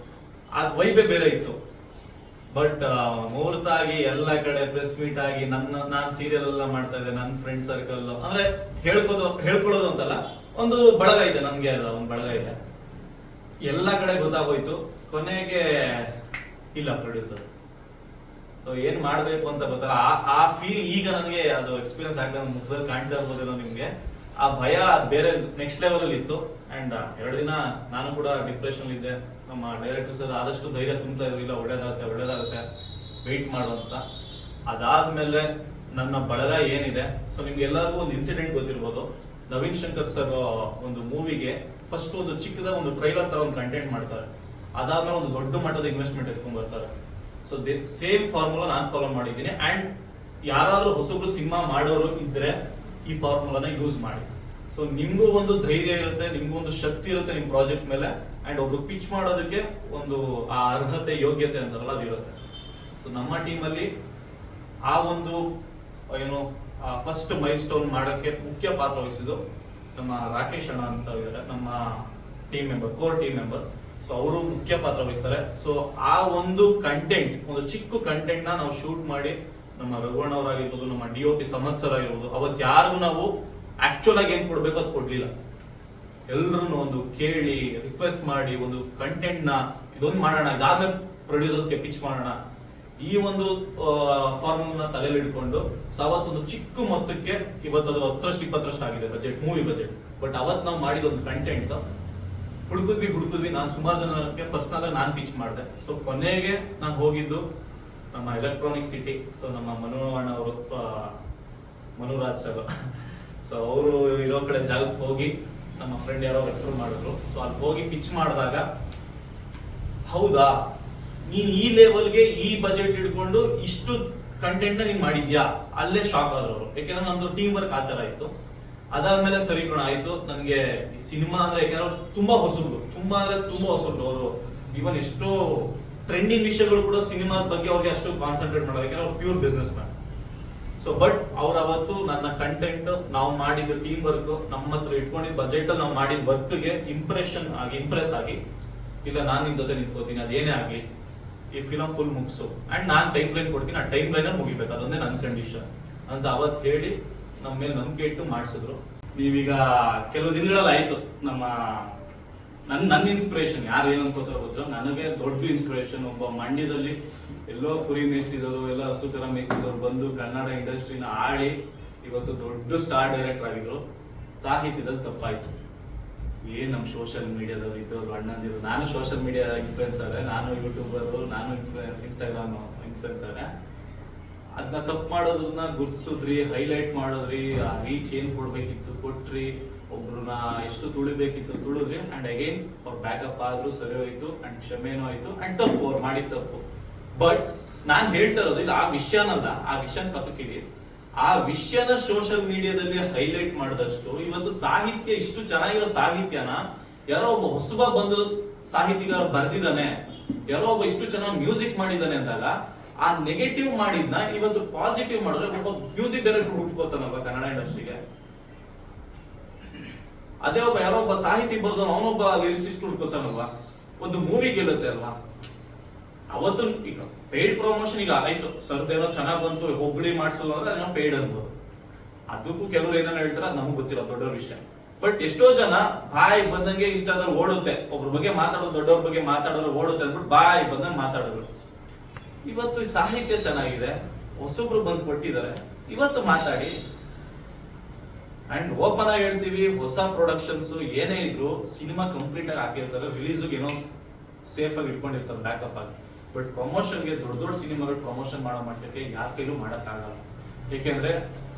Speaker 1: ಅದ್ ವೈಬೇ ಬೇರೆ ಇತ್ತು. ಬಟ್ ಮುಹೂರ್ತ ಆಗಿ ಎಲ್ಲ ಕಡೆ ಪ್ರೆಸ್ ಮೀಟ್ ಆಗಿ ನಾನು ಸೀರಿಯಲ್ ಎಲ್ಲ ಮಾಡ್ತಾ ಇದ್ದೆ, ನನ್ನ ಫ್ರೆಂಡ್ ಸರ್ಕಲ್, ಅಂದ್ರೆ ಹೇಳ್ಕೊಳ್ಳೋದು ಅಂತಲ್ಲ, ಒಂದು ಬಳಗ ಇದೆ ನನ್ಗೆ, ಅದ ಒಂದು ಬಳಗ ಇದೆ, ಎಲ್ಲ ಕಡೆ ಗೊತ್ತಾಗೋಯ್ತು. ಕೊನೆಗೆ ಇಲ್ಲ ಪ್ರೊಡ್ಯೂಸರ್. ಸೊ ಏನ್ ಮಾಡ್ಬೇಕು ಅಂತ ಗೊತ್ತಲ್ಲ, ಆ ಫೀಲ್ ಈಗ ನನಗೆ ಅದು ಎಕ್ಸ್ಪೀರಿಯನ್ಸ್ ಆಗ್ತದೆ, ಮುಖದಲ್ಲಿ ಕಾಣ್ತಾ ಇರ್ಬೋದೇನೋ ನಿಮ್ಗೆ. ಆ ಭಯ ಅದು ಬೇರೆ ನೆಕ್ಸ್ಟ್ ಲೆವೆಲ್ ಅಲ್ಲಿ ಇತ್ತು. ಅಂಡ್ 2 ದಿನ ನಾನು ಕೂಡ ಡಿಪ್ರೆಷನ್ ಇದ್ದೆ. ನಮ್ಮ ಡೈರೆಕ್ಟರ್ ಸರ್ ಆದಷ್ಟು ಧೈರ್ಯ ತುಂಬ್ತಾ ಇದ್ರು, ಇಲ್ಲ ಒಳ್ಳೇದಾಗುತ್ತೆ ವೆಯ್ಟ್ ಮಾಡು ಅಂತ. ಅದಾದ್ಮೇಲೆ ನನ್ನ ಬಳಗ ಏನಿದೆ, ಸೊ ನಿಮ್ಗೆ ಎಲ್ಲರಿಗೂ ಒಂದು ಇನ್ಸಿಡೆಂಟ್ ಗೊತ್ತಿರ್ಬೋದು. ನವೀನ್ ಶಂಕರ್ ಸರ್ ಒಂದು ಮೂವಿಗೆ ಫಸ್ಟ್ ಒಂದು ಚಿಕ್ಕದ ಒಂದು ಟ್ರೈಲರ್ ತರ ಒಂದು ಕಂಟೆಂಟ್ ಮಾಡ್ತಾರೆ, ಅದಾದ್ಮೇಲೆ ಒಂದು ದೊಡ್ಡ ಮಟ್ಟದ ಇನ್ವೆಸ್ಟ್ಮೆಂಟ್ ಎತ್ಕೊಂಡ್ ಬರ್ತಾರೆ. ಸೊ ಸೇಮ್ ಫಾರ್ಮುಲಾ ನಾನು ಫಾಲೋ ಮಾಡಿದ್ದೀನಿ. ಅಂಡ್ ಯಾರಾದ್ರೂ ಹೊಸಬ್ರು ಸಿನಿಮಾ ಮಾಡೋರು ಇದ್ರೆ ಈ ಫಾರ್ಮುಲಾನ ಯೂಸ್ ಮಾಡಿ. ಸೊ ನಿಮ್ಗೂ ಒಂದು ಧೈರ್ಯ ಇರುತ್ತೆ, ನಿಮ್ಗೂ ಒಂದು ಶಕ್ತಿ ಇರುತ್ತೆ ನಿಮ್ ಪ್ರಾಜೆಕ್ಟ್ ಮೇಲೆ. ಅಂಡ್ ಒಬ್ರು ಪಿಚ್ ಮಾಡೋದಕ್ಕೆ ಒಂದು ಆ ಅರ್ಹತೆ, ಯೋಗ್ಯತೆ ಅಂತಾರಲ್ಲ, ಅದಿರುತ್ತೆ. ಸೊ ನಮ್ಮ ಟೀಮ್ ಅಲ್ಲಿ ಆ ಒಂದು ಏನು ಫಸ್ಟ್ ಮೈಲ್ ಸ್ಟೋನ್ ಮಾಡಕ್ಕೆ ಮುಖ್ಯ ಪಾತ್ರ ವಹಿಸಿದ್ದು ನಮ್ಮ ರಾಕೇಶ್ ಅಣ್ಣ ಅಂತ ಇದ್ದಾರೆ, ನಮ್ಮ team member, core team member. So ಅವರು ಮುಖ್ಯ ಪಾತ್ರ ವಹಿಸ್ತಾರೆ. ಸೊ ಆ ಒಂದು ಕಂಟೆಂಟ್, ಒಂದು ಚಿಕ್ಕ ಕಂಟೆಂಟ್ ನ ನಾವು ಶೂಟ್ ಮಾಡಿ, ನಮ್ಮ ರಘುವಣ್ಣ ಅವರಾಗಿರ್ಬೋದು, ನಮ್ಮ DOP ಸಮರ್ಥ್ ಸರ್ ಆಗಿರ್ಬೋದು, ಅವತ್ತು ಯಾರಿಗೂ ನಾವು ಆಕ್ಚುಲ್ ಆಗಿ ಏನ್ ಕೊಡ್ಬೇಕು ಅದು ಕೊಡ್ಲಿಲ್ಲ. ಎಲ್ರು ಒಂದು ಕೇಳಿ ರಿಕ್ವೆಸ್ಟ್ ಮಾಡಿ ಒಂದು ಕಂಟೆಂಟ್ ನ ಇದೊಂದು ಮಾಡೋಣ, ಇದಾದ್ಮೇಲೆ ಪ್ರೊಡ್ಯೂಸರ್ಸ್ಗೆ ಪಿಚ್ ಮಾಡೋಣ, ಈ ಒಂದು ಫಾರ್ಮುಲಾ ತಲೆಯಲ್ಲಿ ಇಟ್ಕೊಂಡು. ಸೊ ಅವತ್ತೊಂದು ಚಿಕ್ಕ ಮೊತ್ತಕ್ಕೆ ಇವತ್ತು ಅದು 10-20% ಆಗಿದೆ ಬಜೆಟ್, ಮೂವಿ ಬಜೆಟ್. ಬಟ್ ಅವತ್ತು ನಾವು ಮಾಡಿದ ಒಂದು ಕಂಟೆಂಟ್ ಹುಡುಕಿದ್ವಿ. ನಾನು ಸುಮಾರು ಜನಕ್ಕೆ ಪರ್ಸನಲ್ ಆಗಿ ನಾನು ಪಿಚ್ ಮಾಡಿದೆ. ಸೊ ಕೊನೆಗೆ ನಾನು ಹೋಗಿದ್ದು ನಮ್ಮ ಎಲೆಕ್ಟ್ರಾನಿಕ್ ಸಿಟಿ. ಸೊ ನಮ್ಮ ಮನೋಹರಣ್ಣ ಅವರು, ಮನುರಾಜ್ ಸರ್, ಸೊ ಅವರು ಇರೋ ಕಡೆ ಜಾಗಕ್ಕೆ ಹೋಗಿ ನಮ್ಮ ಫ್ರೆಂಡ್ ಯಾರೋ ರೆಫರ್ ಮಾಡಿದ್ರು. ಸೊ ಅಲ್ಲಿ ಹೋಗಿ ಪಿಚ್ ಮಾಡಿದಾಗ, ಹೌದಾ ನೀನ್ ಈ ಲೆವೆಲ್ಗೆ ಈ ಬಜೆಟ್ ಇಟ್ಕೊಂಡು ಇಷ್ಟು ಕಂಟೆಂಟ್ ನ ನೀನ್ ಮಾಡಿದ್ಯಾ, ಅಲ್ಲೇ ಶಾಕ್ ಆದ್ರು ಅವರು. ಯಾಕೆಂದ್ರೆ ನಮ್ದು ಟೀಮ್ ವರ್ಕ್ ಆ ತರ ಇತ್ತು. ಅದಾದ್ಮೇಲೆ ಸರಿ ಕಣ ಆಯ್ತು. ನನಗೆ ಸಿನಿಮಾ ಅಂದ್ರೆ ಯಾಕಂದ್ರೆ ಅವ್ರು ತುಂಬಾ ಹೊಸಬ್ರು, ತುಂಬಾ ಹೊಸಬ್ರು ಅವರು. ಇವನ್ ಎಷ್ಟೋ ಟ್ರೆಂಡಿಂಗ್ ವಿಷಯಗಳು ಕೂಡ ಸಿನಿಮಾದ ಬಗ್ಗೆ ಅವ್ರಿಗೆ ಅಷ್ಟು ಕಾನ್ಸಂಟ್ರೇಟ್ ಮಾಡೋದು, ಯಾಕಂದ್ರೆ ಅವ್ರು pure business man. So but ಅವ್ರು ಅವತ್ತು ನನ್ನ ಕಂಟೆಂಟ್, ನಾವು ಮಾಡಿದ ಟೀಮ್ ವರ್ಕ್, ನಮ್ಮ ಹತ್ರ ಇಟ್ಕೊಂಡಿದ್ದ ಬಜೆಟ್ ಅಲ್ಲಿ ನಾವು ಮಾಡಿದ ವರ್ಕ್ಗೆ ಇಂಪ್ರೆಸ್ ಆಗಿ, ಇಲ್ಲ ನಾನು ನಿನ್ ಜೊತೆ ನಿಂತ್ಕೋತೀನಿ, ಅದೇನೇ ಆಗ್ಲಿ, ಈ ಫಿಲಂ ಫುಲ್ ಮುಗಿಸು, ಅಂಡ್ ನಾನ್ ಟೈಮ್ ಲೈನ್ ಕೊಡ್ತೀನಿ, ಆ ಟೈಮ್ ಲೈನ್ ಅಲ್ಲಿ ಮುಗಿಬೇಕು, ಅದೊಂದೇ ನನ್ನ ಕಂಡೀಷನ್ ಅಂತ ಅವತ್ತು ಹೇಳಿ ನಮ್ಮ ಮೇಲೆ ನಂಬಿಕೆ ಇಟ್ಟು ಮಾಡಿಸಿದ್ರು. ನೀವೀಗ ಕೆಲವು ದಿನಗಳಲ್ಲಿ ಆಯ್ತು ನನ್ನ ಇನ್ಸ್ಪಿರೇಷನ್, ಯಾರು ಏನು ಅನ್ಕೋತಾರೋ ಗೊತ್ತಿಲ್ಲ, ನನಗೆ ದೊಡ್ಡ ಇನ್ಸ್ಪಿರೇಷನ್ ಒಬ್ಬ ಮಂಡ್ಯದಲ್ಲಿ ಎಲ್ಲೋ ಕುರಿ ಮೇಯಿಸ್ತಿದ್ದವರು, ಎಲ್ಲ ಹಸುಕರ ಮೇಯಿಸ್ತಿದ್ದವ್ರು ಬಂದು ಕನ್ನಡ ಇಂಡಸ್ಟ್ರಿನ ಆಡಿ ಇವತ್ತು ದೊಡ್ಡ ಸ್ಟಾರ್ ಡೈರೆಕ್ಟರ್ ಆಗಿದ್ರು. ಸಾಹಿತ್ಯದಲ್ಲಿ ತಪ್ಪಾಯ್ತು. ಏನ್ ನಮ್ಮ ಸೋಷಿಯಲ್ ಮೀಡಿಯಾದಲ್ಲಿ ಇದ್ದವರು ಅಣ್ಣಂದಿರು, ನಾನು ಸೋಷಿಯಲ್ ಮೀಡಿಯಾ ಇನ್ಫ್ಲುಯೆನ್ಸರ್, ನಾನು ಯೂಟ್ಯೂಬರ್, ನಾನು ಇನ್ಸ್ಟಾಗ್ರಾಮ್ ಇನ್ಫ್ಲುಯೆನ್ಸರ್. ಅದನ್ನ ತಪ್ಪು ಮಾಡೋದನ್ನ ಗುರ್ತಿಸಿದ್ರಿ, ಹೈಲೈಟ್ ಮಾಡೋದ್ರಿ, ಆ ರೀಚ್ ಏನ್ ಕೊಡ್ಬೇಕಿತ್ತು ಕೊಟ್ರಿ, ಒಬ್ರನ್ನ ಎಷ್ಟು ತುಳಿಬೇಕಿತ್ತು ತುಳಿದ್ರಿ. ಅಂಡ್ ಅಗೈನ್ ಅವ್ರು ಬ್ಯಾಕಪ್ ಆದ್ರು, ಸರಿ ಹೋಯ್ತು, ಅಂಡ್ ಕ್ಷಮೆನೂ ಆಯ್ತು, ಅಂಡ್ ತಪ್ಪು ಅವ್ರು ಮಾಡಿದ ತಪ್ಪು. ಬಟ್ ನಾನ್ ಹೇಳ್ತಾ ಇರೋದು ಇಲ್ಲ, ಆ ವಿಷಯನಲ್ಲ, ಆ ವಿಷಯನ ತಪ್ಪಕ್ಕಿಡಿ. ಆ ವಿಷಯನ ಸೋಷಿಯಲ್ ಮೀಡಿಯಾದಲ್ಲಿ ಹೈಲೈಟ್ ಮಾಡಿದಷ್ಟು ಇವತ್ತು ಸಾಹಿತ್ಯ ಇಷ್ಟು ಚೆನ್ನಾಗಿರೋ ಸಾಹಿತ್ಯನ ಯಾರೋ ಒಬ್ಬ ಹೊಸಬ ಬಂದು ಸಾಹಿತಿಗಾರ ಬರ್ದಿದ್ದಾನೆ, ಯಾರೋ ಒಬ್ಬ ಇಷ್ಟು ಚೆನ್ನಾಗಿ ಮ್ಯೂಸಿಕ್ ಮಾಡಿದ್ದಾನೆ ಅಂದಾಗ ಆ ನೆಗೆಟಿವ್ ಮಾಡಿದ್ನ ಇವತ್ತು ಪಾಸಿಟಿವ್ ಮಾಡಿದ್ರೆ ಒಬ್ಬ ಮ್ಯೂಸಿಕ್ ಡೈರೆಕ್ಟರ್ ಹುಟ್ಕೋತಾನಲ್ವ ಕನ್ನಡ ಇಂಡಸ್ಟ್ರಿಗೆ. ಅದೇ ಒಬ್ಬ ಯಾರೋ ಒಬ್ಬ ಸಾಹಿತಿ ಬರ್ದು ಅವನೊಬ್ಬ ಲಿರಿಸಿಸ್ಟ್ ಹುಡ್ಕೋತಾನಲ್ವಾ, ಒಂದು ಮೂವಿ ಗೆಲ್ಲುತ್ತೆ ಅಲ್ವಾ. ಅವತ್ತು ಈಗ ಪೇಯ್ಡ್ ಪ್ರಮೋಷನ್ ಈಗ ಆಯ್ತು, ಸರ್ದೇನೋ ಚೆನ್ನಾಗ್ ಬಂತು ಹೊಗಳಿ ಮಾಡಿಸೋದು ಅಂದ್ರೆ ಅದೇನೋ ಪೇಯ್ಡ್ ಅನ್ಬೋದು. ಅದಕ್ಕೂ ಕೆಲವರು ಏನೇನು ಹೇಳ್ತಾರೆ ಅದು ನಮ್ಗೆ ಗೊತ್ತಿಲ್ಲ, ದೊಡ್ಡ ವಿಷಯ. ಬಟ್ ಎಷ್ಟೋ ಜನ ಬಾಯ್ ಬಂದಂಗೆ ಇನ್ಸ್ಟಾದಲ್ಲಿ ಓಡುತ್ತೆ, ಒಬ್ರ ಬಗ್ಗೆ ಮಾತಾಡೋದು, ದೊಡ್ಡವ್ರ ಬಗ್ಗೆ ಮಾತಾಡೋರು ಓಡುತ್ತೆ ಅಂದ್ಬಿಟ್ಟು ಬಾಯ್ ಬಂದಂಗೆ ಮಾತಾಡೋರು. ಇವತ್ತು ಸಾಹಿತ್ಯ ಚೆನ್ನಾಗಿದೆ, ಹೊಸಬ್ರು ಬಂದು ಕೊಟ್ಟಿದ್ದಾರೆ, ಇವತ್ತು ಮಾತಾಡಿ. ಅಂಡ್ ಓಪನ್ ಆಗಿ ಹೇಳ್ತೀವಿ, ಹೊಸ ಪ್ರೊಡಕ್ಷನ್ಸ್ ಏನೇ ಇದ್ರು ಸಿನಿಮಾ ಕಂಪ್ಲೀಟ್ ಆಗಿ ಹಾಕಿರ್ತಾರೆ, ರಿಲೀಸ್ಗೆ ಏನೋ ಸೇಫ್ ಆಗಿ ಇಟ್ಕೊಂಡಿರ್ತಾರೆ ಬ್ಯಾಕಪ್ ಆಗಿ. ಬಟ್ ಪ್ರಮೋಷನ್ಗೆ ದೊಡ್ಡ ದೊಡ್ಡ ಸಿನಿಮಾಗಳು ಪ್ರಮೋಷನ್ ಮಾಡೋ ಮಟ್ಟಕ್ಕೆ ಯಾರ ಕೈಲೂ ಮಾಡಕ್ಕಾಗಲ್ಲ. ಏಕೆಂದ್ರೆ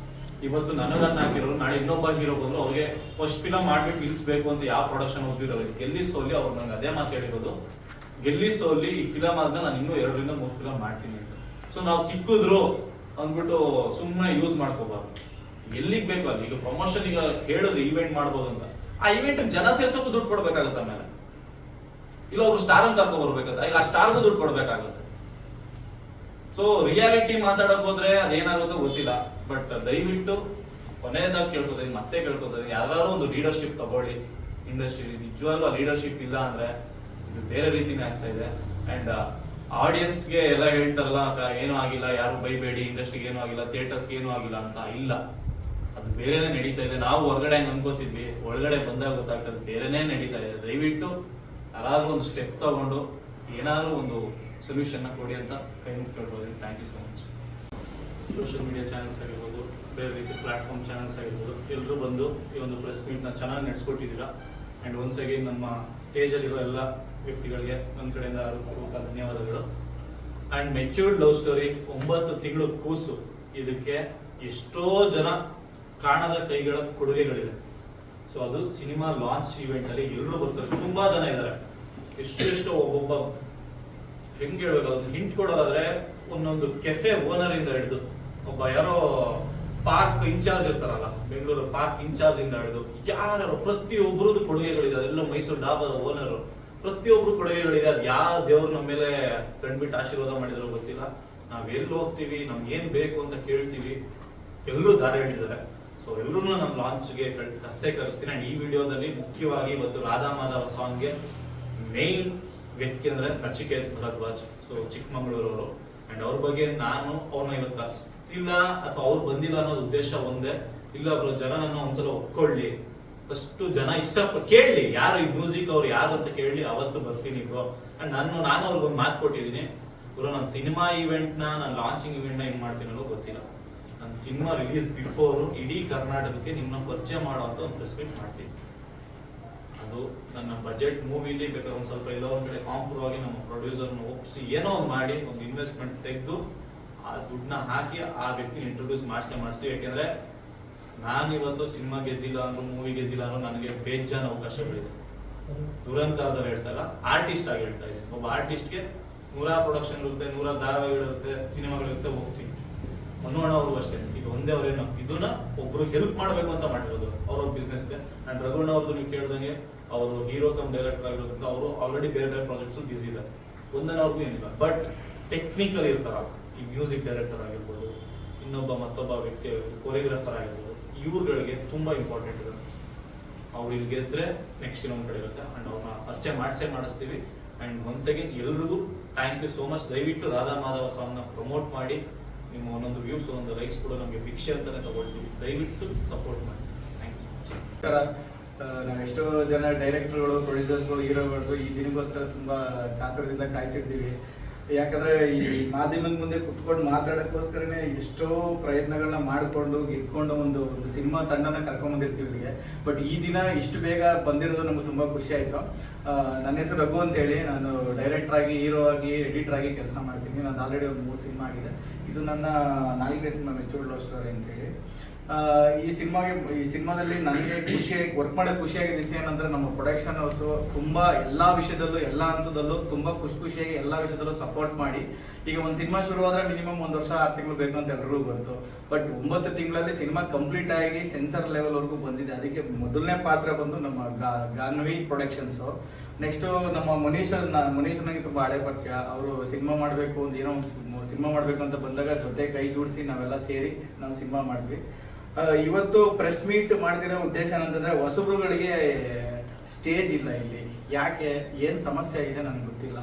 Speaker 1: ಇವತ್ತು ನನಗನ್ನ ಹಾಕಿರೋರು ನಾಳೆ ಇನ್ನೊಬ್ಬ ಹೀರೋ ಬಂದ್ರು ಅವ್ರಿಗೆ ಫಸ್ಟ್ ಫಿಲಮ್ ಮಾಡ್ಬಿಟ್ಟು ನಿಲ್ಸ್ಬೇಕು ಅಂತ ಯಾವ ಪ್ರೊಡಕ್ಷನ್ ಹೌಸ್ ಇರೋದು. ಗೆಲ್ಲಿ ಸೋಲಿ ಅವ್ರು ನಂಗೆ ಅದೇ ಮಾತು ಹೇಳಿರೋದು, ಗೆಲ್ಲಿ ಸೋಲಿ ಈ ಫಿಲಮ್ ಆದ್ಮೇಲೆ ನಾನು ಇನ್ನೂ 2 ರಿಂದ 3 ಫಿಲಮ್ ಮಾಡ್ತೀನಿ ಅಂತ. ಸೊ ನಾವು ಸಿಕ್ಕಿದ್ರು ಅಂದ್ಬಿಟ್ಟು ಸುಮ್ಮನೆ ಯೂಸ್ ಮಾಡ್ಕೋಬಾರ್ದು, ಎಲ್ಲಿಗೆ ಬೇಕು ಅಲ್ಲಿ. ಈಗ ಪ್ರಮೋಷನ್ ಈಗ ಹೇಳಿದ್ರೆ ಈವೆಂಟ್ ಮಾಡ್ಬೋದು ಅಂತ, ಆ ಇವೆಂಟ್ ಜನ ಸೇರ್ಸೋಕ್ಕೂ ದುಡ್ಡು ಕೊಡ್ಬೇಕಾಗುತ್ತೆ ಆಮೇಲೆ. ಇಲ್ಲ ಒಬ್ರು ಸ್ಟಾರ್ ಅಂತ ಕರ್ಕೊ ಬರ್ಬೇಕಾಗುತ್ತೆ, ಈಗ ಆ ಸ್ಟಾರ್ಗೂ ದುಡ್ಡು ಕೊಡ್ಬೇಕಾಗುತ್ತೆ. ಸೊ ರಿಯಾಲಿಟಿ ಮಾತಾಡಕ್ ಹೋದ್ರೆ ಅದೇನಾಗುತ್ತೋ ಗೊತ್ತಿಲ್ಲ. ಬಟ್ ದಯವಿಟ್ಟು ಕೊನೆಯದಾಗಿ ಕೇಳ್ಕೊತೀನಿ, ಮತ್ತೆ ಕೇಳ್ಕೊತೀನಿ, ಯಾವ್ದಾದ್ರು ಒಂದು ಲೀಡರ್ಶಿಪ್ ತಗೊಳ್ಳಿ ಇಂಡಸ್ಟ್ರಿ. ನಿಜವಾಗ್ಲೂ ಆ ಲೀಡರ್ಶಿಪ್ ಇಲ್ಲ ಅಂದ್ರೆ ಇದು ಬೇರೆ ರೀತಿನೇ ಆಗ್ತಾ ಇದೆ. ಅಂಡ್ ಆಡಿಯನ್ಸ್ಗೆ ಎಲ್ಲ ಹೇಳ್ತಾರಲ್ಲ ಏನೂ ಆಗಿಲ್ಲ, ಯಾರು ಬೈಬೇಡಿ, ಇಂಡಸ್ಟ್ರಿಗೆ ಏನೂ ಆಗಿಲ್ಲ, ಥಿಯೇಟರ್ಸ್ಗೆ ಏನೂ ಆಗಿಲ್ಲ ಅಂತ. ಇಲ್ಲ, ಅದು ಬೇರೆನೇ ನಡೀತಾ ಇದೆ. ನಾವು ಹೊರಗಡೆ ಅನ್ಕೋತಿದ್ವಿ, ಒಳಗಡೆ ಬಂದಾಗ ಗೊತ್ತಾಗ್ತದೆ ಬೇರೆನೇ ನಡೀತಾ ಇದೆ. ದಯವಿಟ್ಟು ಯಾರಾದ್ರೂ ಒಂದು ಸ್ಟೆಪ್ ತಗೊಂಡು ಏನಾದ್ರು ಒಂದು ಸೊಲ್ಯೂಷನ್ ಕೊಡಿ ಅಂತ ಕೈ ಮುಗಿ ಕೇಳ್ಬೋದು. Thank you so much. Social media channels ಆಗಿರ್ಬೋದು, ಬೇರೆ ರೀತಿ ಪ್ಲಾಟ್ಫಾರ್ಮ್ ಚಾನಲ್ಸ್ ಆಗಿರ್ಬೋದು, ಎಲ್ಲರೂ ಬಂದು ಈ ಒಂದು ಪ್ರೆಸ್ ಮೀಟ್ನ ಚೆನ್ನಾಗಿ ನಡೆಸ್ಕೊಟ್ಟಿದ್ದೀರಾ. ಆ್ಯಂಡ್ ಒನ್ಸ್ ಅಗೇನ್ ನಮ್ಮ ಸ್ಟೇಜಲ್ಲಿರೋ ಎಲ್ಲ ವ್ಯಕ್ತಿಗಳಿಗೆ ನನ್ನ ಕಡೆಯಿಂದ ಧನ್ಯವಾದಗಳು. ಆ್ಯಂಡ್ ಮೆಚ್ಯೂರ್ಡ್ ಲವ್ ಸ್ಟೋರಿ 9 ತಿಂಗಳು ಕೂಸು, ಇದಕ್ಕೆ ಎಷ್ಟೋ ಜನ ಕಾಣದ ಕೈಗಳ ಕೊಡುಗೆಗಳಿದೆ. ಸೊ ಅದು ಸಿನಿಮಾ ಲಾಂಚ್ ಇವೆಂಟ್ ಅಲ್ಲಿ ಎಲ್ಲರೂ ಬರ್ತಾರೆ, ತುಂಬಾ ಜನ ಇದ್ದಾರೆ. ಎಷ್ಟೆಷ್ಟೋ ಒಬ್ಬೊಬ್ಬ ಹೆಂಗ್ ಹೇಳ್ಬೇಕು, ಅದನ್ನ ಹಿಂಟ್ ಕೊಡೋದಾದ್ರೆ ಒಂದೊಂದು ಕೆಫೆ ಓನರ್ ಇಂದ ಹಿಡಿದು ಒಬ್ಬ ಯಾರೋ ಪಾರ್ಕ್ ಇನ್ಚಾರ್ಜ್ ಇರ್ತಾರಲ್ಲ, ಬೆಂಗಳೂರು ಪಾರ್ಕ್ ಇನ್ಚಾರ್ಜ್ ಇಂದ ಹಿಡಿದು ಯಾರು ಪ್ರತಿಯೊಬ್ಬರದ್ದು ಕೊಡುಗೆಗಳಿದೆ. ಅದೆಲ್ಲ ಮೈಸೂರು ಡಾಬಾದ ಓನರ್, ಪ್ರತಿಯೊಬ್ರು ಕೊಡುಗೆಗಳಿದೆ. ಅದು ಯಾವ ದೇವ್ರು ನಮ್ಮ ಮೇಲೆ ಕಂಡ್ಬಿಟ್ಟು ಆಶೀರ್ವಾದ ಮಾಡಿದ್ರು ಗೊತ್ತಿಲ್ಲ. ನಾವ್ ಎಲ್ಲಿ ಹೋಗ್ತೀವಿ, ನಮ್ಗೆ ಏನ್ ಬೇಕು ಅಂತ ಕೇಳ್ತೀವಿ, ಎಲ್ಲರೂ ದಾರಿ ಹೇಳಿದ್ದಾರೆ. ಸೊ ಎಲ್ಲರೂ ನಮ್ಮ ಲಾಂಚ್ಗೆ ಕಸ್ಸೆ ಕರೆಸ್ತೀನಿ. ಅಂಡ್ ಈ ವಿಡಿಯೋದಲ್ಲಿ ಮುಖ್ಯವಾಗಿ ಇವತ್ತು ರಾಧಾ ಮಾಧವ ಸಾಂಗ್ಗೆ ಮೇನ್ ವ್ಯಕ್ತಿ ಅಂದ್ರೆ ನಚಿಕೇತ್ ಭರದ್ವಾಜ್, ಸೊ ಚಿಕ್ಕಮಗಳೂರವರು. ಅಂಡ್ ಅವ್ರ ಬಗ್ಗೆ ನಾನು ಅವ್ರನ್ನ ಇವತ್ತು ಕರ್ಸ್ತಿಲ್ಲ ಅಥವಾ ಅವ್ರು ಬಂದಿಲ್ಲ ಅನ್ನೋದು ಉದ್ದೇಶ ಒಂದೇ. ಇಲ್ಲ ಬ್ರೋ, ಜನ ನನ್ನ ಒಂದ್ಸಲ ಒಪ್ಕೊಳ್ಳಿ, ಫಸ್ಟ್ ಜನ ಕೇಳಲಿ ಯಾರು ಈ ಮ್ಯೂಸಿಕ್ ಅವ್ರು ಯಾರು ಅಂತ ಕೇಳಿ ಅವತ್ತು ಬರ್ತೀನಿ ಬ್ರೋ. ಅಂಡ್ ನಾನು ಅವ್ರಿಗೊಂದು ಮಾತು ಕೊಟ್ಟಿದ್ದೀನಿ, ಬ್ರೋ ನನ್ನ ಸಿನಿಮಾ ಇವೆಂಟ್ನ, ನಾನು ಲಾಂಚಿಂಗ್ ಇವೆಂಟ್ನ ಹೆಂಗ್ ಮಾಡ್ತೀನಿ ಅನ್ನೋದು ಗೊತ್ತಿಲ್ಲ. ನನ್ನ ಸಿನಿಮಾ ರಿಲೀಸ್ ಬಿಫೋರ್ ಇಡೀ ಕರ್ನಾಟಕಕ್ಕೆ ನಿಮ್ಮನ್ನ ಪರಿಚಯ ಮಾಡುವಂತ ಒಂದು ಪ್ರೆಸ್ ಮೀಟ್ ಮಾಡ್ತೀನಿ. ಅದು ನನ್ನ ಬಜೆಟ್ ಮೂವಿಲಿ ಬೇಕಾದ್ರೆ ಒಂದ್ ಸ್ವಲ್ಪ ಎಲ್ಲೋ ಒಂದ್ ಕಡೆ ಕಾಂಪ್ರೂವ್ ಆಗಿ ನಮ್ಮ ಪ್ರೊಡ್ಯೂಸರ್ನ ಒಪ್ಪಿಸಿ ಏನೋ ಒಂದು ಮಾಡಿ ಒಂದು ಇನ್ವೆಸ್ಟ್ಮೆಂಟ್ ತೆಗೆದು ಆ ದುಡ್ಡನ್ನ ಹಾಕಿ ಆ ವ್ಯಕ್ತಿನ ಇಂಟ್ರೊಡ್ಯೂಸ್ ಮಾಡಿಸ್ತೀವಿ. ಯಾಕೆಂದ್ರೆ ನಾನು ಇವತ್ತು ಸಿನಿಮಾ ಗೆದ್ದಿಲ್ಲ ಅಂದ್ರೂ, ಮೂವಿ ಗೆದ್ದಿಲ್ಲ ಅಂದ್ರೂ ನನಗೆ ಬೇಜಾನ ಅವಕಾಶಗಳಿದೆ. ದುರಂಕಾರದಲ್ಲಿ ಹೇಳ್ತಾರ ಆರ್ಟಿಸ್ಟ್ ಆಗಿ ಹೇಳ್ತಾ ಇದ್ದೀನಿ. ಒಬ್ಬ ಆರ್ಟಿಸ್ಟ್ಗೆ 100 ಪ್ರೊಡಕ್ಷನ್ ಇರುತ್ತೆ, 100 ಧಾರಾವಾಹಿಗಳಿರುತ್ತೆ, ಸಿನಿಮಾಗಳಿರುತ್ತೆ, ಹೋಗ್ತೀವಿ. ಮನೋಹಣ ಅವ್ರಿಗೂ ಅಷ್ಟೇ, ಇದು ಒಂದೇ ಅವ್ರೇನು ಇದನ್ನ ಒಬ್ರು ಹೆಲ್ಪ್ ಮಾಡಬೇಕು ಅಂತ ಮಾಡಿರೋದು ಅವ್ರ ಬಿಸ್ನೆಸ್ಗೆ. ಅಂಡ್ ರಘುಣ್ಣ ಅವ್ರದ್ದು ನೀವು ಕೇಳ್ದಂಗೆ ಅವರು ಹೀರೋ ಕಮ್ ಡೈರೆಕ್ಟರ್ ಆಗಿರೋದ್ರಿಂದ ಅವರು ಆಲ್ರೆಡಿ ಬೇರೆ ಬೇರೆ ಪ್ರಾಜೆಕ್ಟ್ಸ್ ಬಿಸಿ ಇದ್ದಾರೆ. ಒಂದನೇ ಅವ್ರಿಗೂ ಏನಿಲ್ಲ, ಬಟ್ ಟೆಕ್ನಿಕಲ್ ಇರ್ತಾರಲ್ಲ, ಈ ಮ್ಯೂಸಿಕ್ ಡೈರೆಕ್ಟರ್ ಆಗಿರ್ಬೋದು, ಮತ್ತೊಬ್ಬ ವ್ಯಕ್ತಿ ಕೊರಿಯೋಗ್ರಾಫರ್ ಆಗಿರ್ಬೋದು, ಇವ್ರುಗಳಿಗೆ ತುಂಬಾ ಇಂಪಾರ್ಟೆಂಟ್ ಇದೆ. ಅವ್ರು ಇಲ್ಲಿ ಗೆದ್ರೆ ನೆಕ್ಸ್ಟ್ ಇನ್ನೊಂದು ಕಡೆ ಇರುತ್ತೆ. ಅಂಡ್ ಅವ್ರನ್ನ ಪರಿಚಯ ಮಾಡಿಸ್ತೀವಿ. ಅಂಡ್ ಒನ್ಸ್ ಅಗೇನ್ ಎಲ್ರಿಗೂ ಥ್ಯಾಂಕ್ ಯು ಸೋ ಮಚ್. ದಯವಿಟ್ಟು ರಾಧಾ ಮಾಧವ ಸಾಂಗ್ನ ಪ್ರಮೋಟ್ ಮಾಡಿ, ನಿಮ್ಮ ಒಂದೊಂದು ವ್ಯೂಸ್, ಒಂದೊಂದು ಲೈಕ್ಸ್ ಕೂಡ ನಮಗೆ ಭಿಕ್ಷೆ ಅಂತಾನೆ ತಗೊಳ್ತೀವಿ. ದಯವಿಟ್ಟು ಸಪೋರ್ಟ್ ಮಾಡಿ. Thank you.
Speaker 4: ನಾವು ಎಷ್ಟೋ ಜನ ಡೈರೆಕ್ಟರ್ಗಳು, ಪ್ರೊಡ್ಯೂಸರ್ಸ್ಗಳು, ಹೀರೋಗಳು ಈ ದಿನಕ್ಕೋಸ್ಕರ ತುಂಬಾ ಕಾತರದಿಂದ ಕಾಯ್ತಿರ್ತೀವಿ. ಯಾಕಂದ್ರೆ ಈ ಮಾಧ್ಯಮದ ಮುಂದೆ ಕುತ್ಕೊಂಡು ಮಾತಾಡೋಕ್ಕೋಸ್ಕರನೇ ಎಷ್ಟೋ ಪ್ರಯತ್ನಗಳನ್ನ ಮಾಡಿಕೊಂಡು ಗೆದ್ಕೊಂಡು ಒಂದು ಸಿನಿಮಾ ತಂಡನ ಕರ್ಕೊಂಡ್ಬಂದಿರ್ತೀವಿ ಇಲ್ಲಿಗೆ. ಬಟ್ ಈ ದಿನ ಇಷ್ಟು ಬೇಗ ಬಂದಿರೋದು ನಮ್ಗೆ ತುಂಬಾ ಖುಷಿ ಆಯ್ತು. ನನ್ನ ಹೆಸರು ರಘು ಅಂತೇಳಿ, ನಾನು ಡೈರೆಕ್ಟರ್ ಆಗಿ, ಹೀರೋ ಆಗಿ, ಎಡಿಟರ್ ಆಗಿ ಕೆಲಸ ಮಾಡ್ತೀನಿ. ನಾನು ಆಲ್ರೆಡಿ ಒಂದು 3 ಸಿನಿಮಾ ಆಗಿದೆ. ಇದು ನನ್ನ 4ನೇ ಸಿನಿಮಾ ಮೆಚ್ಯೂರ್ಡ್ ಲವ್ ಸ್ಟೋರಿ ಅಂತೇಳಿ. ಈ ಸಿನಿಮಾದಲ್ಲಿ ನನಗೆ ವರ್ಕ್ ಮಾಡೋಕೆ ಖುಷಿಯಾಗಿದ್ದ ವಿಷಯ ಏನಂದ್ರೆ ನಮ್ಮ ಪ್ರೊಡಕ್ಷನ್ ಹೌಸು ತುಂಬಾ ಎಲ್ಲಾ ವಿಷಯದಲ್ಲೂ ಎಲ್ಲಾ ಹಂತದಲ್ಲೂ ತುಂಬಾ ಖುಷಿಯಾಗಿ ಎಲ್ಲಾ ವಿಷಯದಲ್ಲೂ ಸಪೋರ್ಟ್ ಮಾಡಿ. ಈಗ ಒಂದು ಸಿನಿಮಾ ಶುರುವಾದ್ರೆ ಮಿನಿಮಮ್ 1 ವರ್ಷ 6 ತಿಂಗಳು ಬೇಕು ಅಂತ ಎಲ್ರಿಗೂ ಗೊತ್ತು. ಬಟ್ 9 ತಿಂಗಳಲ್ಲಿ ಸಿನಿಮಾ ಕಂಪ್ಲೀಟ್ ಆಗಿ ಸೆನ್ಸರ್ ಲೆವೆಲ್ ವರೆಗೂ ಬಂದಿದೆ. ಅದಕ್ಕೆ ಮೊದಲನೇ ಪಾತ್ರ ಬಂದು ನಮ್ಮ ಗಾನ್ವಿ ಪ್ರೊಡಕ್ಷನ್ಸ್. ನೆಕ್ಸ್ಟ್ ನಮ್ಮ ಮನೀಶ್ ನನಗೆ ತುಂಬಾ ಹಳೆ ಪರಿಚಯ. ಅವರು ಸಿನಿಮಾ ಮಾಡಬೇಕು ಅಂತ ಏನೋ ಸಿನಿಮಾ ಮಾಡಬೇಕು ಅಂತ ಬಂದಾಗ ಜೊತೆ ಕೈ ಜೋಡಿಸಿ ನಾವೆಲ್ಲ ಸೇರಿ ನಾವು ಸಿನಿಮಾ ಮಾಡಿದ್ವಿ. ಇವತ್ತು ಪ್ರೆಸ್ ಮೀಟ್ ಮಾಡ್ತಿರೋ ಉದ್ದೇಶ ಏನಂತಂದ್ರೆ ಹೊಸಬ್ರುಗಳಿಗೆ ಸ್ಟೇಜ್ ಇಲ್ಲ ಇಲ್ಲಿ. ಯಾಕೆ ಏನ್ ಸಮಸ್ಯೆ ಆಗಿದೆ ನನಗೆ ಗೊತ್ತಿಲ್ಲ.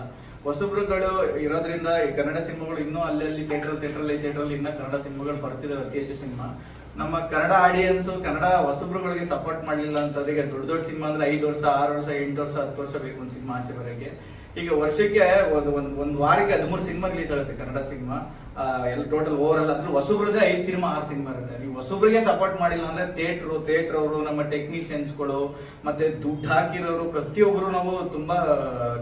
Speaker 4: ಹೊಸಬ್ರುಗಳು ಇರೋದ್ರಿಂದ ಈ ಕನ್ನಡ ಸಿನಿಮಾಗಳು ಇನ್ನೂ ಅಲ್ಲಲ್ಲಿ ಥಿಯೇಟ್ರಲ್ಲಿ ಇನ್ನೂ ಕನ್ನಡ ಸಿನಿಮಾಗಳು ಬರ್ತಿದಾವೆ. ಅತಿ ಹೆಚ್ಚು ಸಿನಿಮಾ ನಮ್ಮ ಕನ್ನಡ ಆಡಿಯನ್ಸ್ ಕನ್ನಡ ಹೊಸಬ್ರುಗಳಿಗೆ ಸಪೋರ್ಟ್ ಮಾಡಲಿಲ್ಲ ಅಂತಂದ್ರೆ ಈಗ ದೊಡ್ಡ ಸಿನಿಮಾ ಅಂದ್ರೆ 5 ವರ್ಷ 6 ವರ್ಷ 8 ವರ್ಷ 10 ವರ್ಷ ಬೇಕು ಒಂದು ಸಿನಿಮಾ ಆಚೆ ಬರೋಕ್ಕೆ. ಈಗ ವರ್ಷಕ್ಕೆ ಒಂದು ವಾರಕ್ಕೆ 13 ಸಿನಿಮಾ ರಿಲೀಸ್ ಆಗುತ್ತೆ ಕನ್ನಡ ಸಿನಿಮಾ. ಎಲ್ಲ ಟೋಟಲ್ ಓವರ್ ಆಲ್ ಅದ್ರಲ್ಲಿ ಹೊಸಬ್ರದೇ 5 ಸಿನಿಮಾ 6 ಸಿನಿಮಾ ಇರುತ್ತೆ. ನೀವು ಹೊಸಬ್ರಿಗೆ ಸಪೋರ್ಟ್ ಮಾಡಿಲ್ಲ ಅಂದ್ರೆ ಥಿಯೇಟರ್ ಅವರು ನಮ್ಮ ಟೆಕ್ನಿಷಿಯನ್ಸ್ಗಳು ಮತ್ತೆ ದುಡ್ಡು ಹಾಕಿರೋರು ಪ್ರತಿಯೊಬ್ಬರು ನಾವು ತುಂಬಾ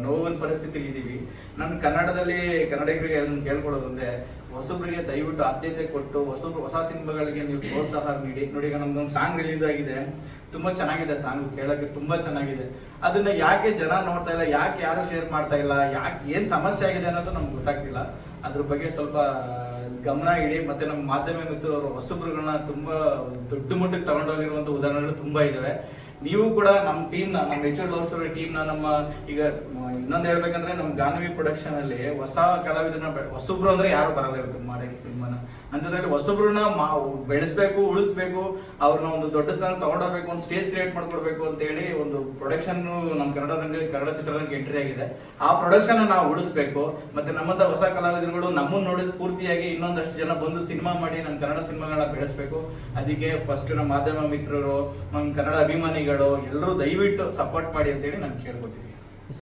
Speaker 4: ನೋವಿನ ಪರಿಸ್ಥಿತಿಲಿ ಇದ್ದೀವಿ. ನಾನು ಕನ್ನಡಿಗರಿಗೆ ಕೇಳ್ಕೊಡೋದು ಅಂದ್ರೆ ಹೊಸಬ್ರಿಗೆ ದಯವಿಟ್ಟು ಆದ್ಯತೆ ಕೊಟ್ಟು ಹೊಸ ಸಿನಿಮಾಗಳಿಗೆ ನೀವು ಪ್ರೋತ್ಸಾಹ ನೀಡಿ. ನೋಡಿ ಈಗ ನಮ್ದೊಂದು ಸಾಂಗ್ ರಿಲೀಸ್ ಆಗಿದೆ, ತುಂಬಾ ಚೆನ್ನಾಗಿದೆ ಸಾಂಗ್, ಕೇಳಕ್ಕೆ ತುಂಬಾ ಚೆನ್ನಾಗಿದೆ. ಅದನ್ನ ಯಾಕೆ ಜನ ನೋಡ್ತಾ ಇಲ್ಲ, ಯಾಕೆ ಯಾರು ಶೇರ್ ಮಾಡ್ತಾ ಇಲ್ಲ, ಯಾಕೆ ಏನ್ ಸಮಸ್ಯೆ ಆಗಿದೆ ಅನ್ನೋದು ನಮ್ಗೆ ಗೊತ್ತಾಗ್ತಿಲ್ಲ. ಅದ್ರ ಬಗ್ಗೆ ಸ್ವಲ್ಪ ಗಮನ ಇಡಿ. ಮತ್ತೆ ನಮ್ಮ ಮಾಧ್ಯಮ ಮಿತ್ರರು ಹೊಸಬ್ರುಗಳನ್ನ ತುಂಬಾ ದೊಡ್ಡ ಮಟ್ಟಕ್ಕೆ ತಗೊಂಡೋಗಿರುವಂತ ಉದಾಹರಣೆಗಳು ತುಂಬಾ ಇದಾವೆ. ನೀವು ಕೂಡ ನಮ್ಮ ಟೀಮ್ನ, ನಮ್ಮ ರಿಚರ್ಡ್ ಲವ್ ಸ್ಟೋರಿ ಟೀಮ್ನ, ನಮ್ಮ ಈಗ ಇನ್ನೊಂದು ಹೇಳ್ಬೇಕಂದ್ರೆ ನಮ್ಮ ಗಾನ್ವಿ ಪ್ರೊಡಕ್ಷನ್ ಅಲ್ಲಿ ಹೊಸ ಕಲಾವಿದರನ್ನ ಹೊಸಬ್ರು ಅಂದ್ರೆ ಯಾರು ಬರಲ್ಲ ಇರುತ್ತೆ ಮಾಡಕ್ಕೆ ಸಿನಿಮಾನ. ಅಂತಂದ್ರೆ ಹೊಸಬ್ರನ್ನ ಬೆಳೆಸ್ಬೇಕು, ಉಳಿಸ್ಬೇಕು, ಅವ್ರನ್ನ ಒಂದು ದೊಡ್ಡ ಸ್ಥಾನ ತಗೊಂಡೋಗ್ಬೇಕು, ಒಂದು ಸ್ಟೇಜ್ ಕ್ರಿಯೇಟ್ ಮಾಡ್ಕೊಡ್ಬೇಕು ಅಂತ ಹೇಳಿ ಒಂದು ಪ್ರೊಡಕ್ಷನ್ ನಮ್ಮ ಕನ್ನಡ ಚಿತ್ರರಂಗಕ್ಕೆ ಎಂಟ್ರಿ ಆಗಿದೆ. ಆ ಪ್ರೊಡಕ್ಷನ್ ನಾವು ಉಳಿಸ್ಬೇಕು. ಮತ್ತೆ ನಮ್ಮಂತ ಹೊಸ ಕಲಾವಿದರುಗಳು ನಮ್ಮನ್ನ ನೋಡಿ ಸ್ಫೂರ್ತಿಯಾಗಿ ಇನ್ನೊಂದಷ್ಟು ಜನ ಬಂದು ಸಿನಿಮಾ ಮಾಡಿ ನಮ್ಮ ಕನ್ನಡ ಸಿನಿಮಾಗಳನ್ನ ಬೆಳೆಸ್ಬೇಕು. ಅದಕ್ಕೆ ಫಸ್ಟ್ ನಮ್ಮ ಮಾಧ್ಯಮ ಮಿತ್ರರು, ನಮ್ಮ ಕನ್ನಡ ಅಭಿಮಾನಿಗಳು ಎಲ್ಲರೂ ದಯವಿಟ್ಟು ಸಪೋರ್ಟ್ ಮಾಡಿ ಅಂತೇಳಿ ನಾನು ಕೇಳ್ಕೊತೀನಿ.